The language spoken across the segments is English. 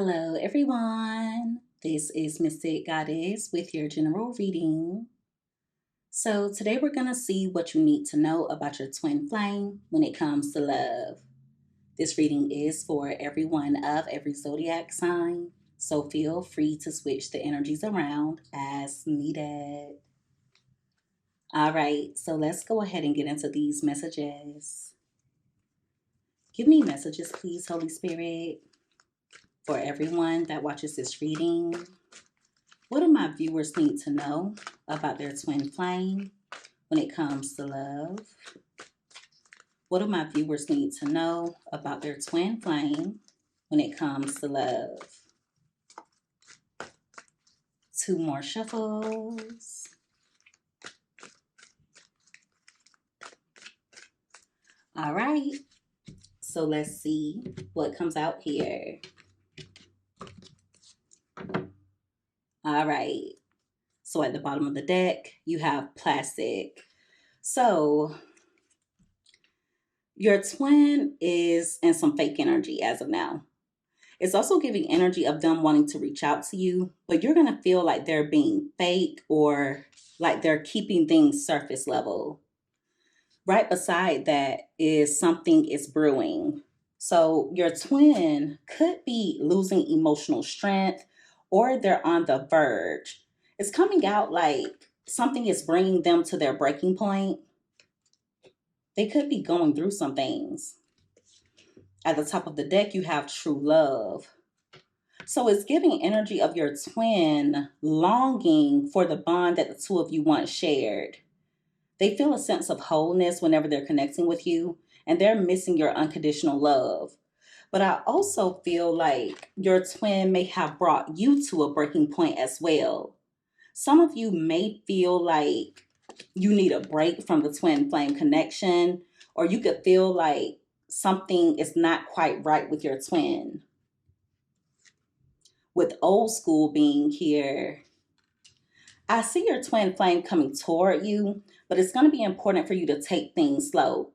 Hello, everyone. This is Mystic Goddess with your general reading. So, today we're going to see what you need to know about your twin flame when it comes to love. This reading is for everyone of every zodiac sign, so feel free to switch the energies around as needed. All right, so let's go ahead and get into these messages. Give me messages, please, Holy Spirit, for everyone that watches this reading. What do my viewers need to know about their twin flame when it comes to love? What do my viewers need to know about their twin flame when it comes to love? Two more shuffles. All right, so let's see what comes out here. All right, so at the bottom of the deck, you have plastic. So your twin is in some fake energy as of now. It's also giving energy of them wanting to reach out to you, but you're going to feel like they're being fake or like they're keeping things surface level. Right beside that is something is brewing. So your twin could be losing emotional strength or they're on the verge. It's coming out like something is bringing them to their breaking point. They could be going through some things. At the top of the deck, you have true love. So it's giving energy of your twin longing for the bond that the two of you once shared. They feel a sense of wholeness whenever they're connecting with you, and they're missing your unconditional love. But I also feel like your twin may have brought you to a breaking point as well. Some of you may feel like you need a break from the twin flame connection, or you could feel like something is not quite right with your twin. With old school being here, I see your twin flame coming toward you, but it's going to be important for you to take things slow.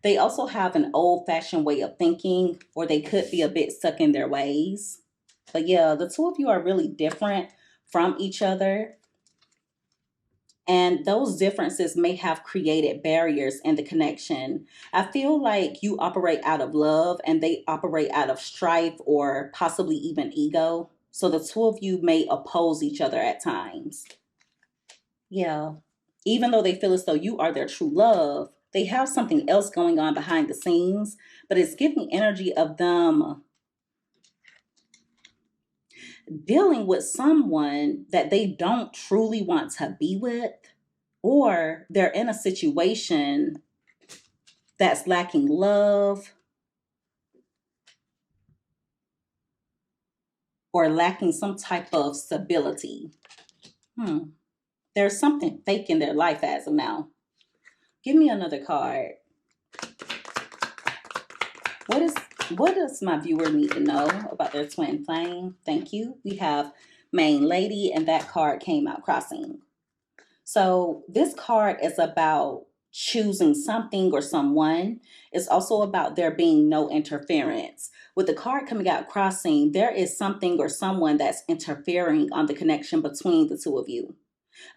They also have an old-fashioned way of thinking, or they could be a bit stuck in their ways. But yeah, the two of you are really different from each other. And those differences may have created barriers in the connection. I feel like you operate out of love and they operate out of strife or possibly even ego. So the two of you may oppose each other at times. Yeah. Even though they feel as though you are their true love, they have something else going on behind the scenes, but it's giving energy of them dealing with someone that they don't truly want to be with, or they're in a situation that's lacking love or lacking some type of stability. There's something fake in their life as of now. Give me another card. What does my viewer need to know about their twin flame? Thank you. We have main lady, and that card came out crossing. So this card is about choosing something or someone. It's also about there being no interference. With the card coming out crossing, there is something or someone that's interfering on the connection between the two of you.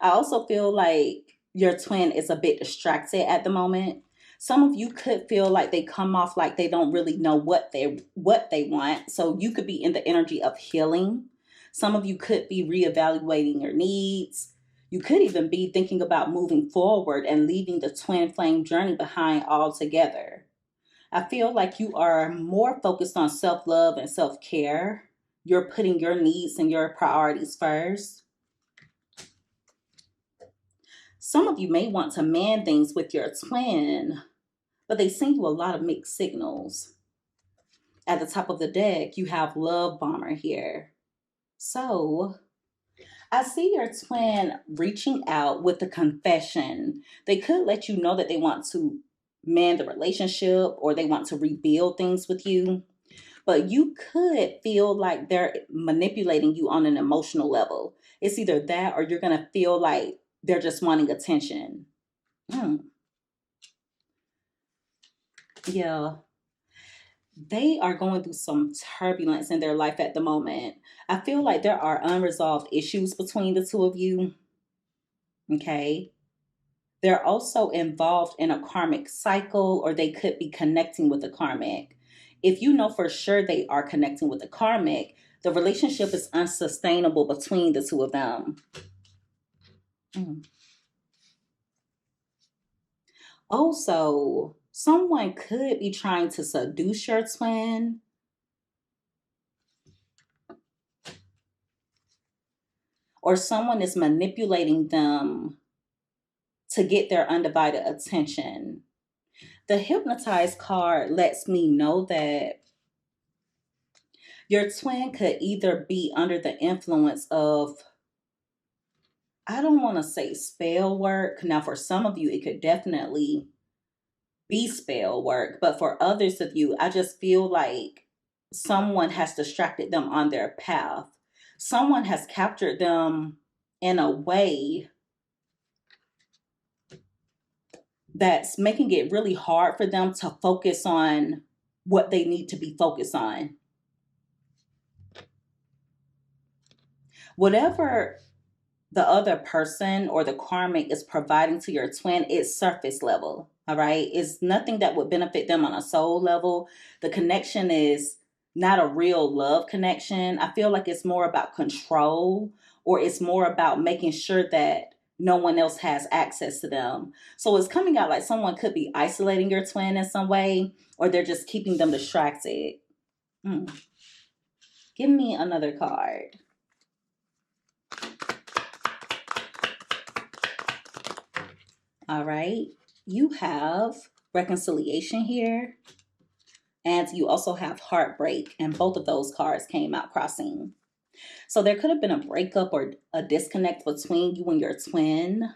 I also feel like your twin is a bit distracted at the moment. Some of you could feel like they come off like they don't really know what they want. So you could be in the energy of healing. Some of you could be reevaluating your needs. You could even be thinking about moving forward and leaving the twin flame journey behind altogether. I feel like you are more focused on self-love and self-care. You're putting your needs and your priorities first. Some of you may want to mend things with your twin, but they send you a lot of mixed signals. At the top of the deck, you have Love Bomber here. So I see your twin reaching out with a confession. They could let you know that they want to mend the relationship or they want to rebuild things with you. But you could feel like they're manipulating you on an emotional level. It's either that or you're going to feel like they're just wanting attention. Yeah. they are going through some turbulence in their life at the moment. I feel like there are unresolved issues between the two of you. Okay. They're also involved in a karmic cycle, or they could be connecting with the karmic. If you know for sure they are connecting with the karmic, the relationship is unsustainable between the two of them. Mm. Also, someone could be trying to seduce your twin, or someone is manipulating them to get their undivided attention. The hypnotized card lets me know that your twin could either be under the influence of, I don't want to say spell work. Now, for some of you, it could definitely be spell work, but for others of you, I just feel like someone has distracted them on their path. Someone has captured them in a way that's making it really hard for them to focus on what they need to be focused on. Whatever the other person or the karmic is providing to your twin, it's surface level. All right. It's nothing that would benefit them on a soul level. The connection is not a real love connection. I feel like it's more about control, or it's more about making sure that no one else has access to them. So it's coming out like someone could be isolating your twin in some way, or they're just keeping them distracted. Hmm. Give me another card. All right. You have reconciliation here, and you also have heartbreak, and both of those cards came out crossing. So there could have been a breakup or a disconnect between you and your twin.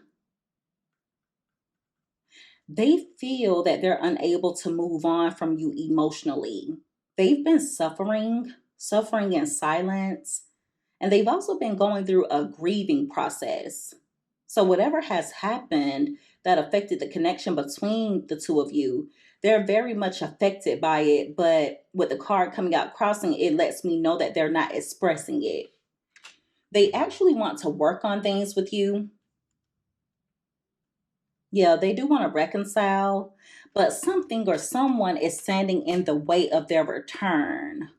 They feel that they're unable to move on from you emotionally. They've been suffering in silence, and they've also been going through a grieving process. So, whatever has happened that affected the connection between the two of you, they're very much affected by it. But with the card coming out crossing, it lets me know that they're not expressing it. They actually want to work on things with you. Yeah, they do want to reconcile, but something or someone is standing in the way of their return.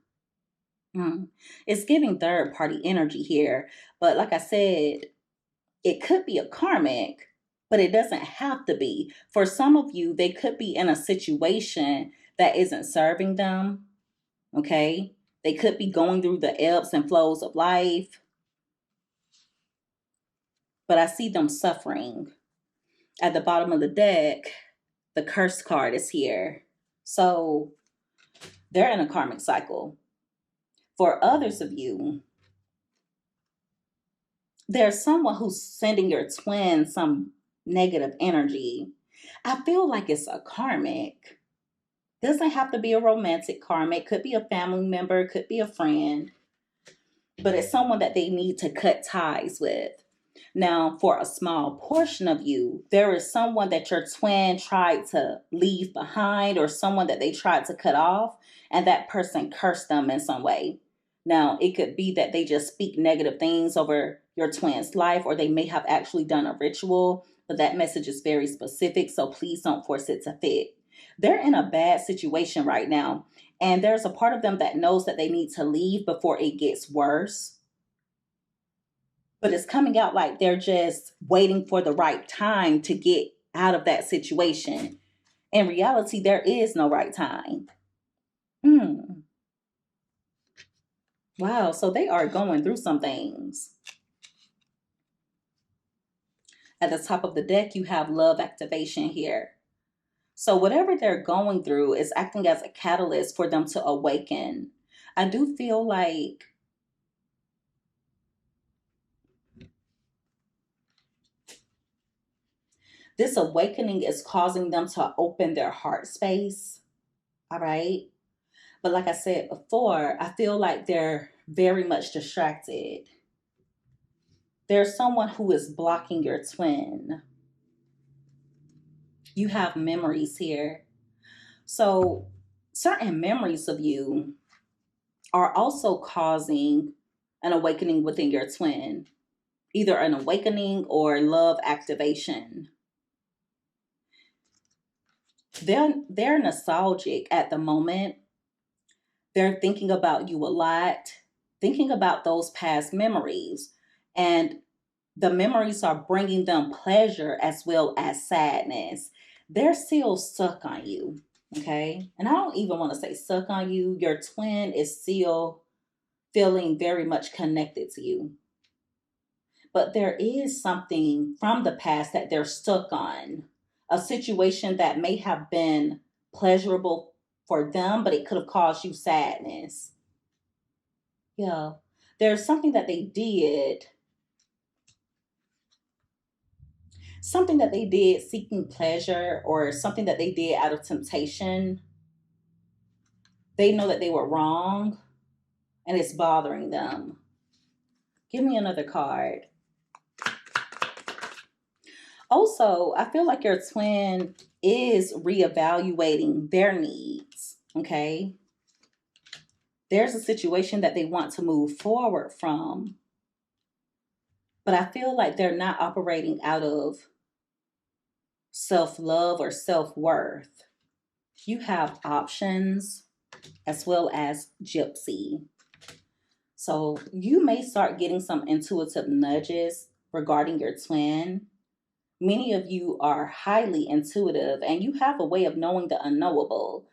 It's giving third party energy here. But like I said, it could be a karmic, but it doesn't have to be. For some of you, they could be in a situation that isn't serving them. Okay. They could be going through the ebbs and flows of life, but I see them suffering. At the bottom of the deck, the curse card is here. So they're in a karmic cycle. For others of you, there's someone who's sending your twin some negative energy. I feel like it's a karmic. Doesn't have to be a romantic karmic, could be a family member, could be a friend, but it's someone that they need to cut ties with. Now, for a small portion of you, there is someone that your twin tried to leave behind, or someone that they tried to cut off, and that person cursed them in some way. Now, it could be that they just speak negative things over your twin's life, or they may have actually done a ritual, but that message is very specific, so please don't force it to fit. They're in a bad situation right now, and there's a part of them that knows that they need to leave before it gets worse, but it's coming out like they're just waiting for the right time to get out of that situation. In reality, there is no right time. Hmm. Wow, so they are going through some things. At the top of the deck, you have love activation here. So whatever they're going through is acting as a catalyst for them to awaken. I do feel like this awakening is causing them to open their heart space. All right. But like I said before, I feel like they're very much distracted. There's someone who is blocking your twin. You have memories here. So certain memories of you are also causing an awakening within your twin, either an awakening or love activation. They're nostalgic at the moment. They're thinking about you a lot, thinking about those past memories. And the memories are bringing them pleasure as well as sadness. They're still stuck on you. Okay. And I don't even want to say stuck on you. Your twin is still feeling very much connected to you. But there is something from the past that they're stuck on, a situation that may have been pleasurable for them, but it could have caused you sadness. Yeah. There's something that they did seeking pleasure, or something that they did out of temptation. They know that they were wrong and it's bothering them. Give me another card. Also, I feel like your twin is reevaluating their needs. Okay. There's a situation that they want to move forward from, but I feel like they're not operating out of self love or self worth. You have options as well as gypsy. So you may start getting some intuitive nudges regarding your twin. Many of you are highly intuitive and you have a way of knowing the unknowable.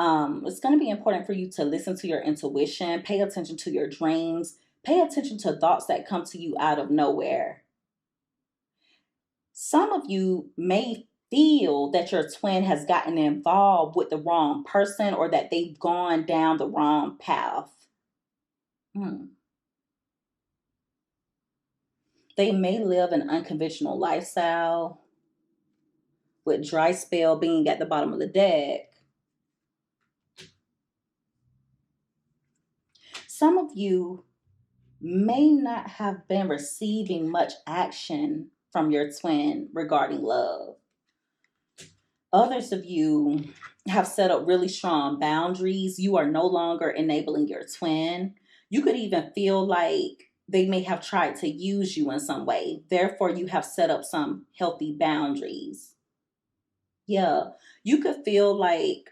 It's going to be important for you to listen to your intuition, pay attention to your dreams, pay attention to thoughts that come to you out of nowhere. Some of you may feel that your twin has gotten involved with the wrong person, or that they've gone down the wrong path. They may live an unconventional lifestyle, with dry spell being at the bottom of the deck. Some of you may not have been receiving much action from your twin regarding love. Others of you have set up really strong boundaries. You are no longer enabling your twin. You could even feel like they may have tried to use you in some way. Therefore, you have set up some healthy boundaries. Yeah, you could feel like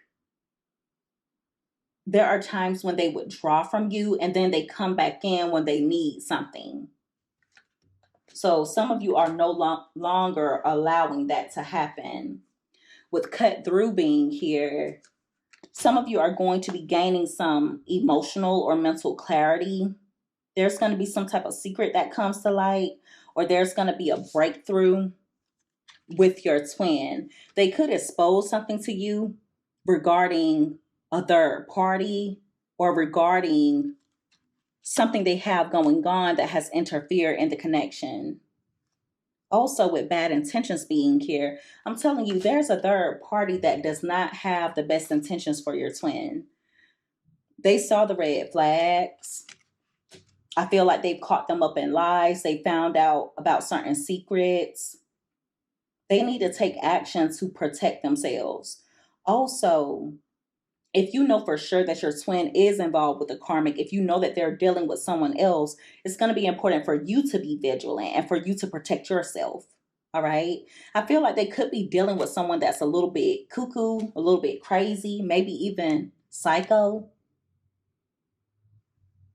there are times when they withdraw from you and then they come back in when they need something. So some of you are no longer allowing that to happen. With cut through being here, some of you are going to be gaining some emotional or mental clarity. There's going to be some type of secret that comes to light, or there's going to be a breakthrough with your twin. They could expose something to you regarding a third party, or regarding something they have going on that has interfered in the connection. Also, with bad intentions being here, I'm telling you, there's a third party that does not have the best intentions for your twin. They saw the red flags. I feel like they've caught them up in lies. They found out about certain secrets. They need to take action to protect themselves. Also, if you know for sure that your twin is involved with the karmic, if you know that they're dealing with someone else, it's going to be important for you to be vigilant and for you to protect yourself. All right. I feel like they could be dealing with someone that's a little bit cuckoo, a little bit crazy, maybe even psycho,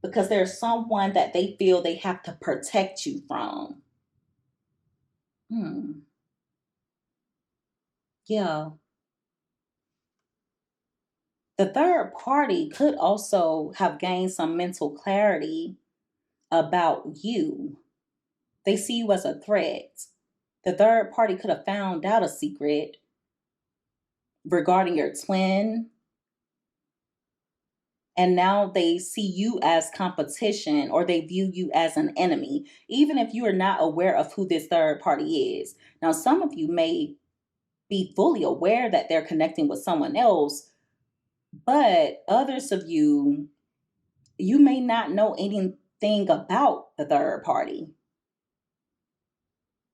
because there's someone that they feel they have to protect you from. Yeah. The third party could also have gained some mental clarity about you. They see you as a threat. The third party could have found out a secret regarding your twin, and now they see you as competition, or they view you as an enemy, even if you are not aware of who this third party is. Now, some of you may be fully aware that they're connecting with someone else, but others of you, you may not know anything about the third party.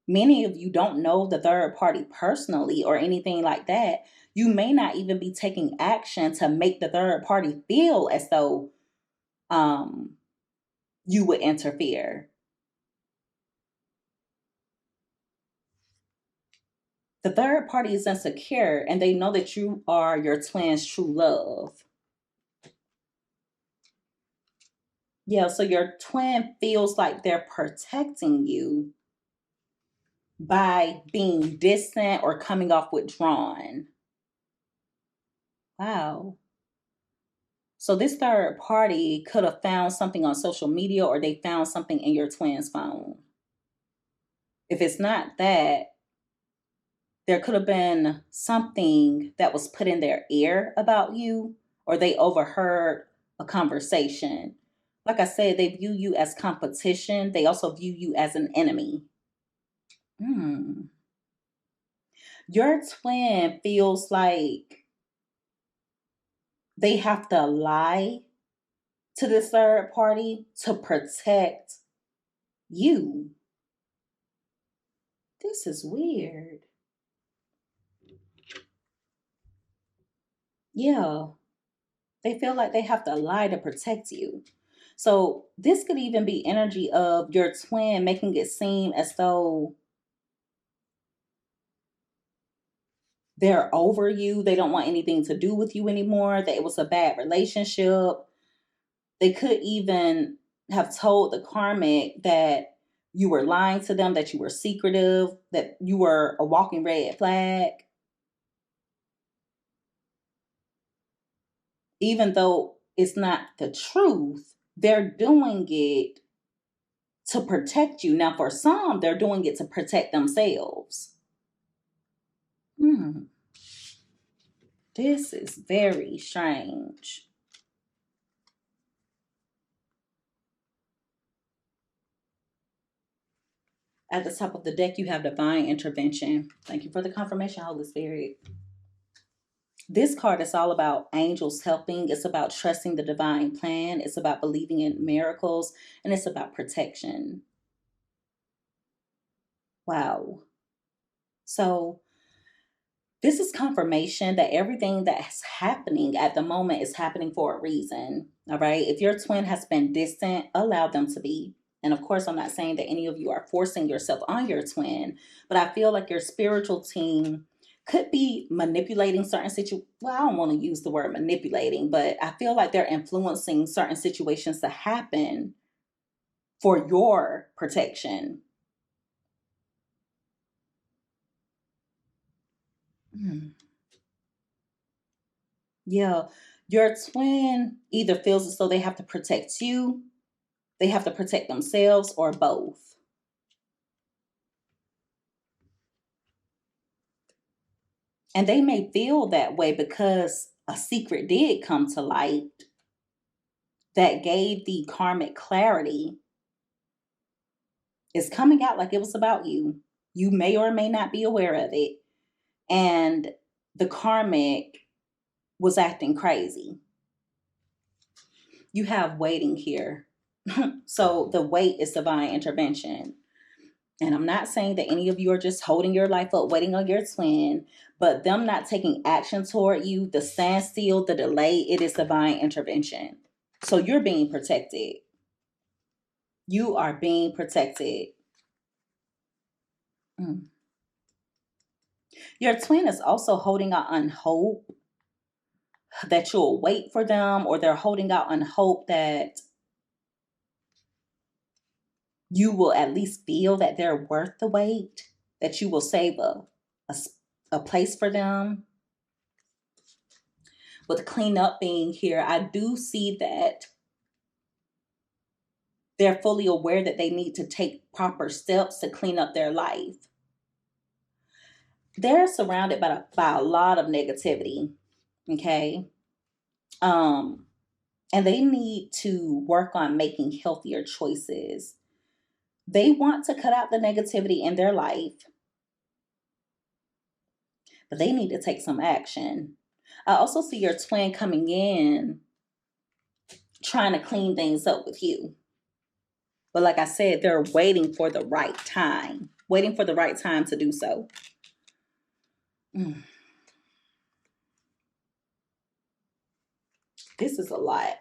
Many of you don't know the third party personally or anything like that. You may not even be taking action to make the third party feel as though you would interfere. The third party is insecure and they know that you are your twin's true love. Yeah, so your twin feels like they're protecting you by being distant or coming off withdrawn. Wow. So this third party could have found something on social media or they found something in your twin's phone. If it's not that, there could have been something that was put in their ear about you or they overheard a conversation. Like I said, they view you as competition. They also view you as an enemy. Your twin feels like they have to lie to this third party to protect you. This is weird. Yeah, they feel like they have to lie to protect you. So this could even be energy of your twin making it seem as though they're over you. They don't want anything to do with you anymore, that it was a bad relationship. They could even have told the karmic that you were lying to them, that you were secretive, that you were a walking red flag. Even though it's not the truth, they're doing it to protect you. Now, for some, they're doing it to protect themselves. This is very strange. At the top of the deck, you have divine intervention. Thank you for the confirmation, Holy Spirit. This card is all about angels helping. It's about trusting the divine plan. It's about believing in miracles. And it's about protection. Wow. So this is confirmation that everything that's happening at the moment is happening for a reason. All right. If your twin has been distant, allow them to be. And of course, I'm not saying that any of you are forcing yourself on your twin, but I feel like your spiritual team could be manipulating certain situations. Well, I don't want to use the word manipulating, but I feel like they're influencing certain situations to happen for your protection. Yeah, your twin either feels as though they have to protect you, they have to protect themselves, or both. And they may feel that way because a secret did come to light that gave the karmic clarity. It's coming out like it was about you. You may or may not be aware of it. And the karmic was acting crazy. You have waiting here. So the wait is divine intervention. And I'm not saying that any of you are just holding your life up, waiting on your twin, but them not taking action toward you, the standstill, the delay, it is divine intervention. So you're being protected. You are being protected. Your twin is also holding out on hope that you'll wait for them, or they're holding out on hope that you will at least feel that they're worth the wait, that you will save a place for them. With cleanup being here, I do see that they're fully aware that they need to take proper steps to clean up their life. They're surrounded by a lot of negativity, okay? And they need to work on making healthier choices. They want to cut out the negativity in their life, but they need to take some action. I also see your twin coming in trying to clean things up with you. But like I said, they're waiting for the right time. waiting for the right time to do so. This is a lot.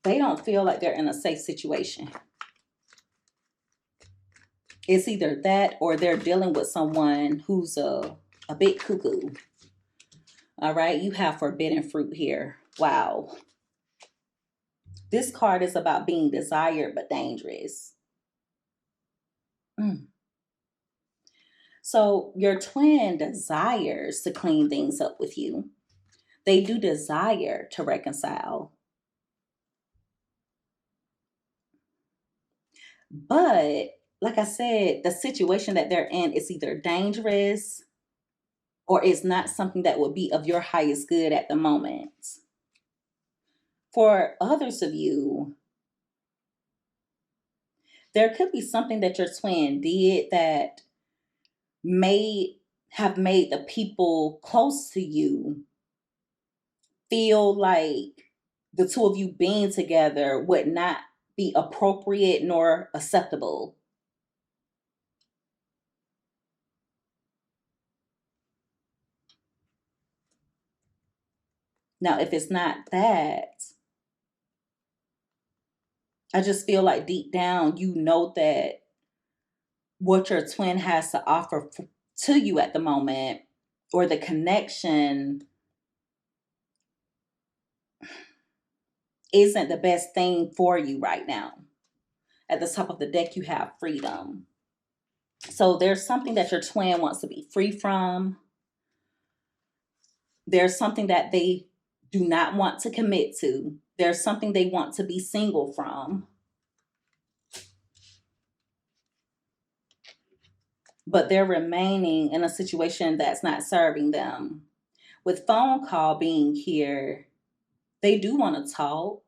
They don't feel like they're in a safe situation. It's either that or they're dealing with someone who's a bit cuckoo. All right, you have forbidden fruit here. Wow. This card is about being desired but dangerous. So your twin desires to clean things up with you. They do desire to reconcile. But like I said, the situation that they're in is either dangerous or it's not something that would be of your highest good at the moment. For others of you, there could be something that your twin did that may have made the people close to you feel like the two of you being together would not be appropriate nor acceptable. Now, if it's not that, I just feel like deep down, you know that what your twin has to offer to you at the moment, or the connection, isn't the best thing for you right now. At the top of the deck, you have freedom. So there's something that your twin wants to be free from. There's something that they do not want to commit to. There's something they want to be single from. But they're remaining in a situation that's not serving them. With phone call being here, they do want to talk.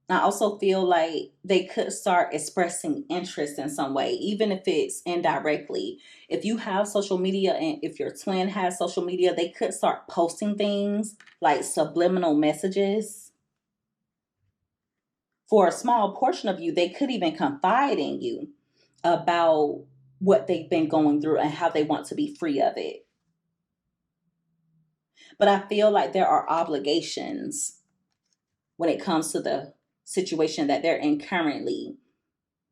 I also feel like they could start expressing interest in some way, even if it's indirectly. If you have social media and if your twin has social media, they could start posting things like subliminal messages. For a small portion of you, they could even confide in you about what they've been going through and how they want to be free of it. But I feel like there are obligations when it comes to the situation that they're in currently.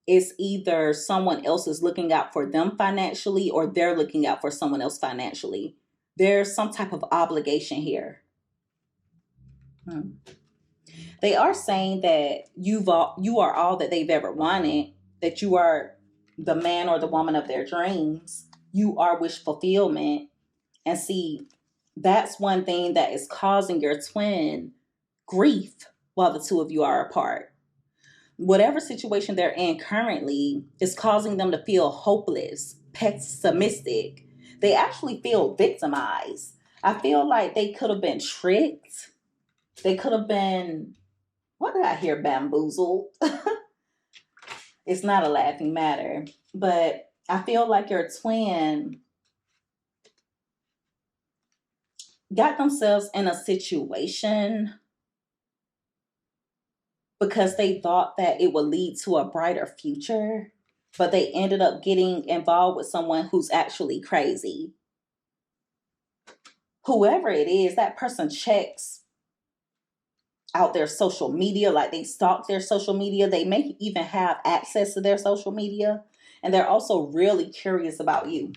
It's either someone else is looking out for them financially or they're looking out for someone else financially. There's some type of obligation here. They are saying that you are all that they've ever wanted, that you are the man or the woman of their dreams. You are wish fulfillment. And see, that's one thing that is causing your twin grief while the two of you are apart. Whatever situation they're in currently is causing them to feel hopeless, pessimistic. They actually feel victimized. I feel like they could have been tricked. They could have been, what did I hear, bamboozled? It's not a laughing matter. But I feel like your twin got themselves in a situation because they thought that it would lead to a brighter future, but they ended up getting involved with someone who's actually crazy. Whoever it is, that person checks out their social media, like they stalk their social media. They may even have access to their social media, and they're also really curious about you.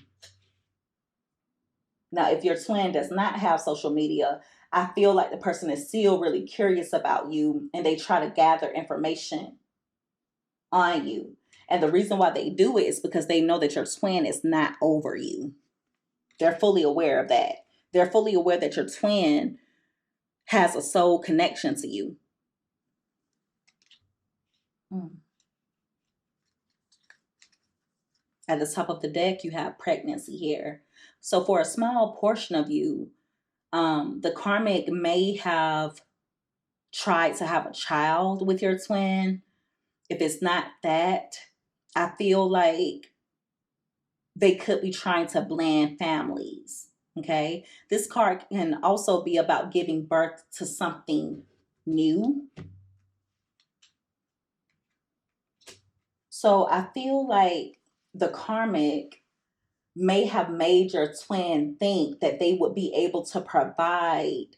Now, if your twin does not have social media, I feel like the person is still really curious about you and they try to gather information on you. And the reason why they do it is because they know that your twin is not over you. They're fully aware of that. They're fully aware that your twin has a soul connection to you. At the top of the deck, you have pregnancy here. So for a small portion of you, the karmic may have tried to have a child with your twin. If it's not that, I feel like they could be trying to blend families. Okay. This card can also be about giving birth to something new. So I feel like the karmic may have made your twin think that they would be able to provide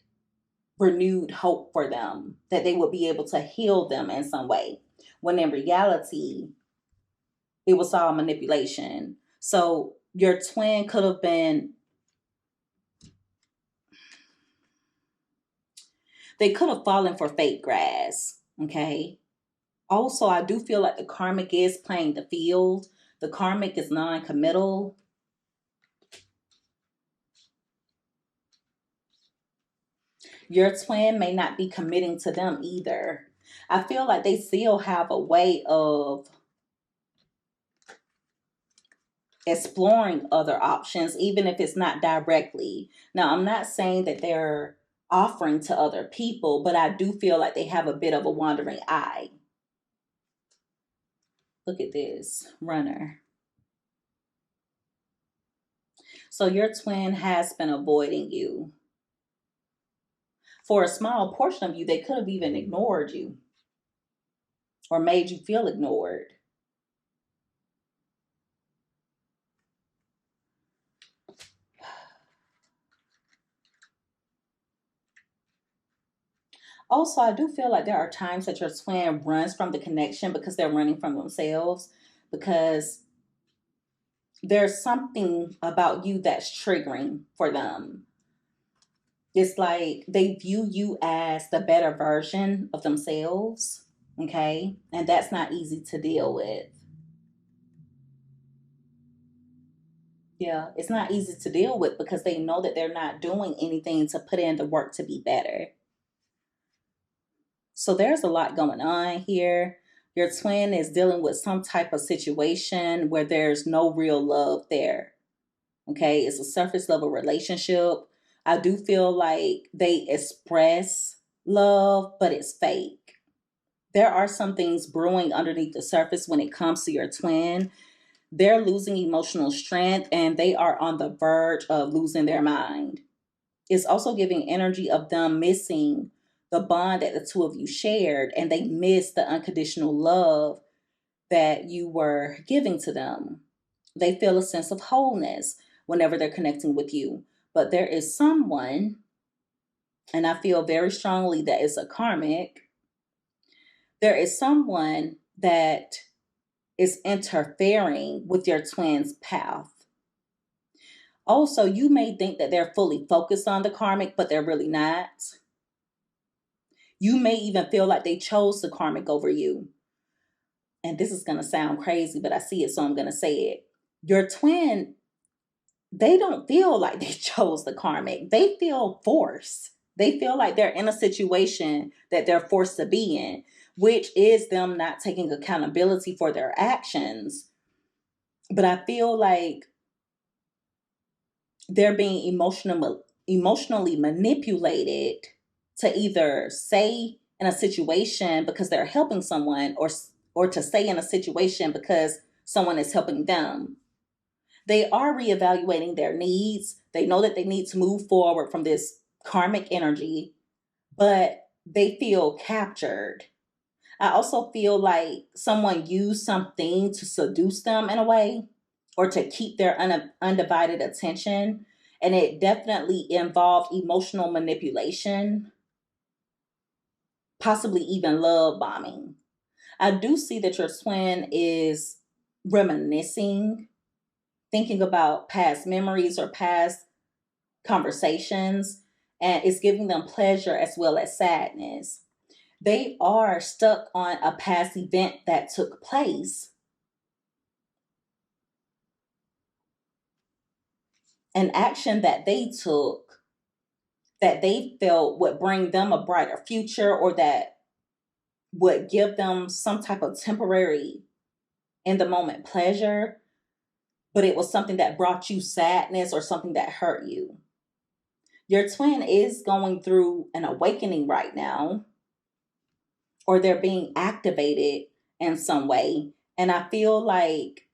renewed hope for them, that they would be able to heal them in some way, when in reality, it was all manipulation. So your twin could have been, they could have fallen for fake grass, okay? Also, I do feel like the karmic is playing the field. The karmic is non-committal. Your twin may not be committing to them either. I feel like they still have a way of exploring other options, even if it's not directly. Now, I'm not saying that they're offering to other people, but I do feel like they have a bit of a wandering eye. Look at this runner. So your twin has been avoiding you. For a small portion of you, they could have even ignored you or made you feel ignored. Also, I do feel like there are times that your twin runs from the connection because they're running from themselves, because there's something about you that's triggering for them. It's like they view you as the better version of themselves, okay? And that's not easy to deal with. Yeah, it's not easy to deal with because they know that they're not doing anything to put in the work to be better. So there's a lot going on here. Your twin is dealing with some type of situation where there's no real love there. Okay, it's a surface level relationship. I do feel like they express love, but it's fake. There are some things brewing underneath the surface when it comes to your twin. They're losing emotional strength and they are on the verge of losing their mind. It's also giving energy of them missing the bond that the two of you shared, and they miss the unconditional love that you were giving to them. They feel a sense of wholeness whenever they're connecting with you. But there is someone, and I feel very strongly that it's a karmic, there is someone that is interfering with your twin's path. Also, you may think that they're fully focused on the karmic, but they're really not. You may even feel like they chose the karmic over you. And this is going to sound crazy, but I see it, so I'm going to say it. Your twin, they don't feel like they chose the karmic. They feel forced. They feel like they're in a situation that they're forced to be in, which is them not taking accountability for their actions. But I feel like they're being emotionally manipulated to either stay in a situation because they're helping someone, or to stay in a situation because someone is helping them. They are reevaluating their needs. They know that they need to move forward from this karmic energy, but they feel captured. I also feel like someone used something to seduce them in a way, or to keep their undivided attention. And it definitely involved emotional manipulation, possibly even love bombing. I do see that your twin is reminiscing, thinking about past memories or past conversations, and it's giving them pleasure as well as sadness. They are stuck on a past event that took place, an action that they took that they felt would bring them a brighter future, or that would give them some type of temporary, in the moment pleasure, but it was something that brought you sadness or something that hurt you. Your twin is going through an awakening right now, or they're being activated in some way. And I feel like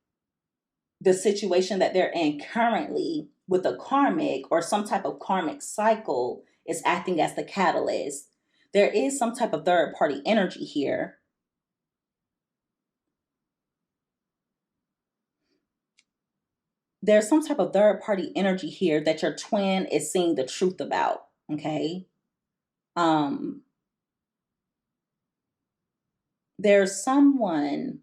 the situation that they're in currently with a karmic or some type of karmic cycle is acting as the catalyst. There is some type of third party energy here. there's some type of third party energy here that your twin is seeing the truth about. Okay. Um, there's someone,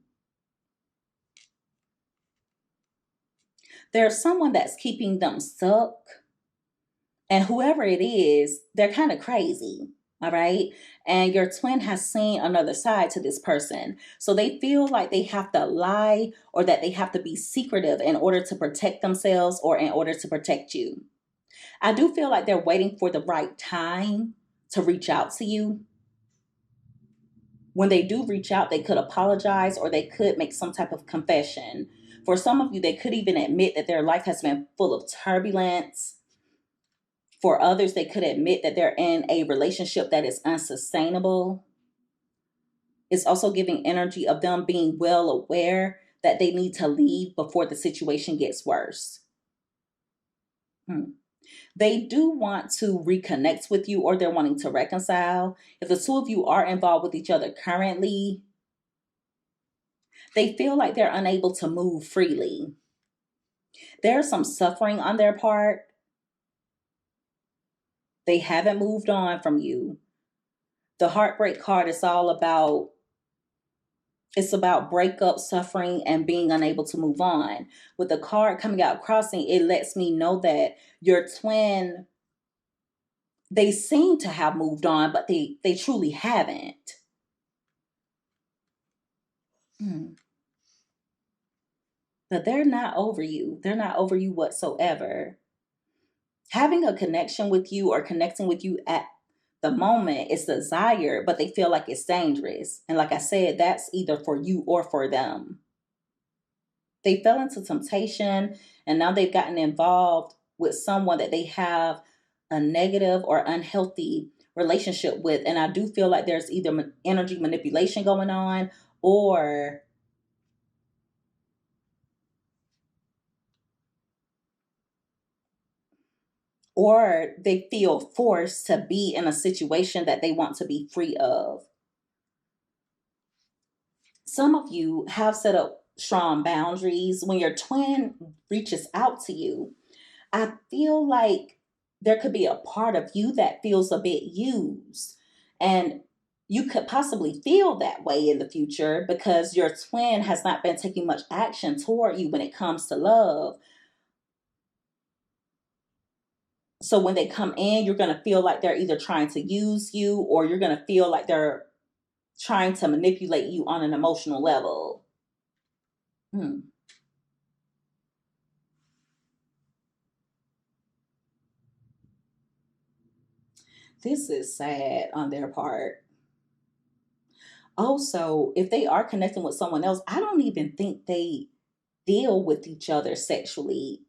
there's someone that's keeping them stuck. And whoever it is, they're kind of crazy. All right. And your twin has seen another side to this person. So they feel like they have to lie or that they have to be secretive in order to protect themselves or in order to protect you. I do feel like they're waiting for the right time to reach out to you. When they do reach out, they could apologize or they could make some type of confession. For some of you, they could even admit that their life has been full of turbulence. For others, they could admit that they're in a relationship that is unsustainable. It's also giving energy of them being well aware that they need to leave before the situation gets worse. They do want to reconnect with you or they're wanting to reconcile. If the two of you are involved with each other currently, they feel like they're unable to move freely. There's some suffering on their part. They haven't moved on from you. The heartbreak card is all about, it's about breakup, suffering, and being unable to move on. With the card coming out crossing, it lets me know that your twin, they seem to have moved on, but they truly haven't. But they're not over you. They're not over you whatsoever. Having a connection with you or connecting with you at the moment is desired, but they feel like it's dangerous. And like I said, that's either for you or for them. They fell into temptation and now they've gotten involved with someone that they have a negative or unhealthy relationship with. And I do feel like there's either energy manipulation going on or they feel forced to be in a situation that they want to be free of. Some of you have set up strong boundaries. When your twin reaches out to you, I feel like there could be a part of you that feels a bit used. And you could possibly feel that way in the future because your twin has not been taking much action toward you when it comes to love. So when they come in, you're going to feel like they're either trying to use you or you're going to feel like they're trying to manipulate you on an emotional level. This is sad on their part. Also, if they are connecting with someone else, I don't even think they deal with each other sexually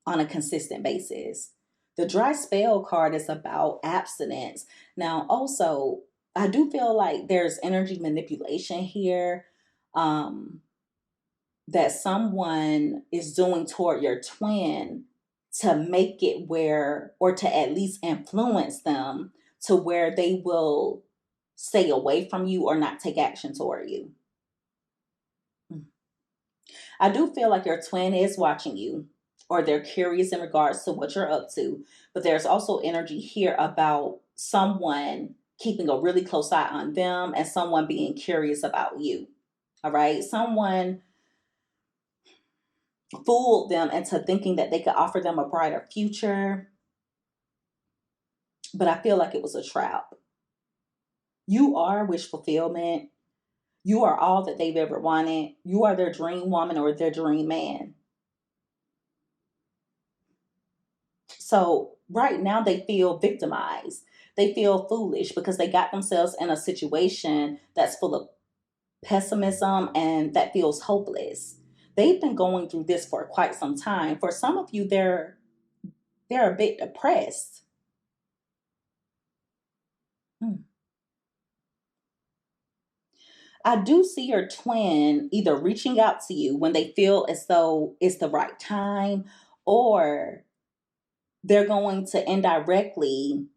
on a consistent basis. The dry spell card is about abstinence. Now, also, I do feel like there's energy manipulation here that someone is doing toward your twin to make it where, or to at least influence them to where they will stay away from you or not take action toward you. I do feel like your twin is watching you or they're curious in regards to what you're up to, but there's also energy here about someone keeping a really close eye on them and someone being curious about you. All right. Someone fooled them into thinking that they could offer them a brighter future, but I feel like it was a trap. You are wish fulfillment. You are all that they've ever wanted. You are their dream woman or their dream man. So right now they feel victimized. They feel foolish because they got themselves in a situation that's full of pessimism and that feels hopeless. They've been going through this for quite some time. For some of you, they're a bit depressed. I do see your twin either reaching out to you when they feel as though it's the right time, or they're going to indirectly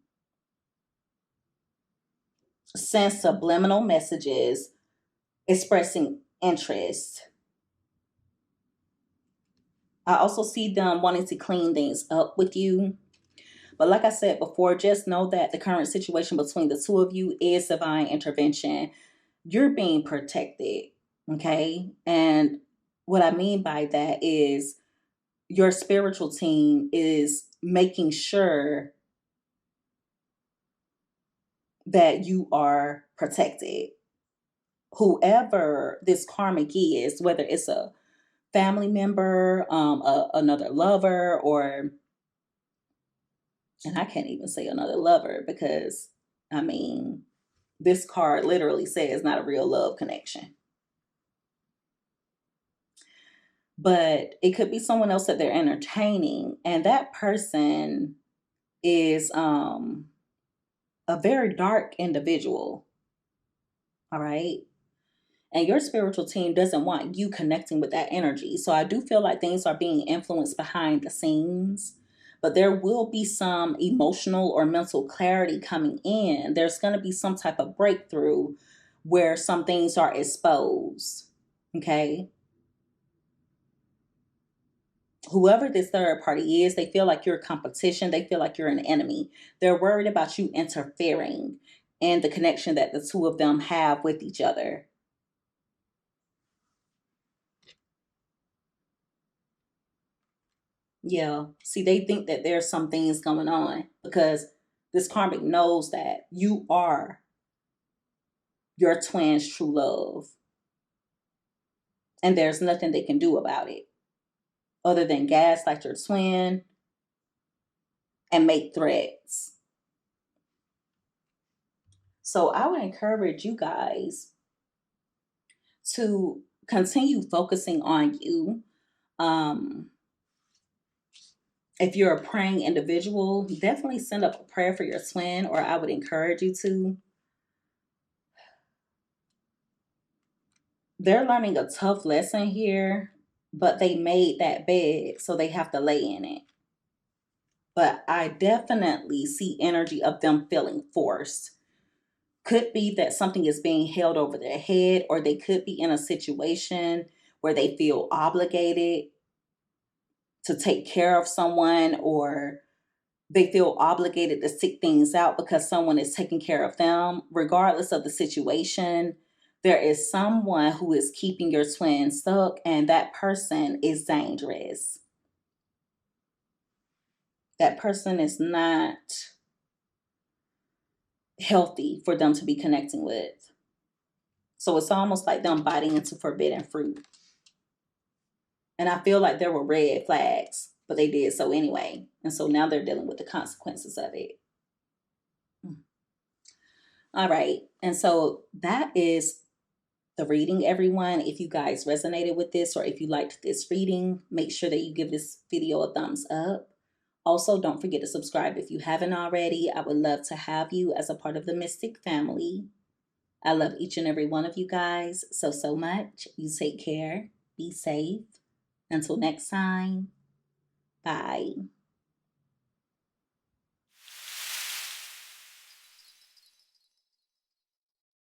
send subliminal messages expressing interest. I also see them wanting to clean things up with you. But like I said before, just know that the current situation between the two of you is divine intervention. You're being protected, okay? And what I mean by that is your spiritual team is making sure that you are protected. Whoever this karmic is, whether it's a family member, another lover, or, and I can't even say another lover because, I mean, this card literally says not a real love connection. But it could be someone else that they're entertaining, and that person is a very dark individual. All right. And your spiritual team doesn't want you connecting with that energy. So I do feel like things are being influenced behind the scenes, but there will be some emotional or mental clarity coming in. There's going to be some type of breakthrough where some things are exposed. Okay. Whoever this third party is, they feel like you're a competition. They feel like you're an enemy. They're worried about you interfering in the connection that the two of them have with each other. Yeah. See, they think that there's some things going on because this karmic knows that you are your twin's true love. And there's nothing they can do about it other than gaslight your twin and make threats. So I would encourage you guys to continue focusing on you. If you're a praying individual, definitely send up a prayer for your twin, or I would encourage you to. They're learning a tough lesson here, but they made that bed, so they have to lay in it. But I definitely see energy of them feeling forced. Could be that something is being held over their head, or they could be in a situation where they feel obligated to take care of someone, or they feel obligated to seek things out because someone is taking care of them. Regardless of the situation, there is someone who is keeping your twin stuck, and that person is dangerous. That person is not healthy for them to be connecting with. So it's almost like them biting into forbidden fruit. And I feel like there were red flags, but they did so anyway. And so now they're dealing with the consequences of it. All right. And so that is the reading, everyone. If you guys resonated with this, or if you liked this reading, make sure that you give this video a thumbs up. Also, don't forget to subscribe if you haven't already. I would love to have you as a part of the Mystic family. I love each and every one of you guys so much. You take care. Be safe. Until next time, bye.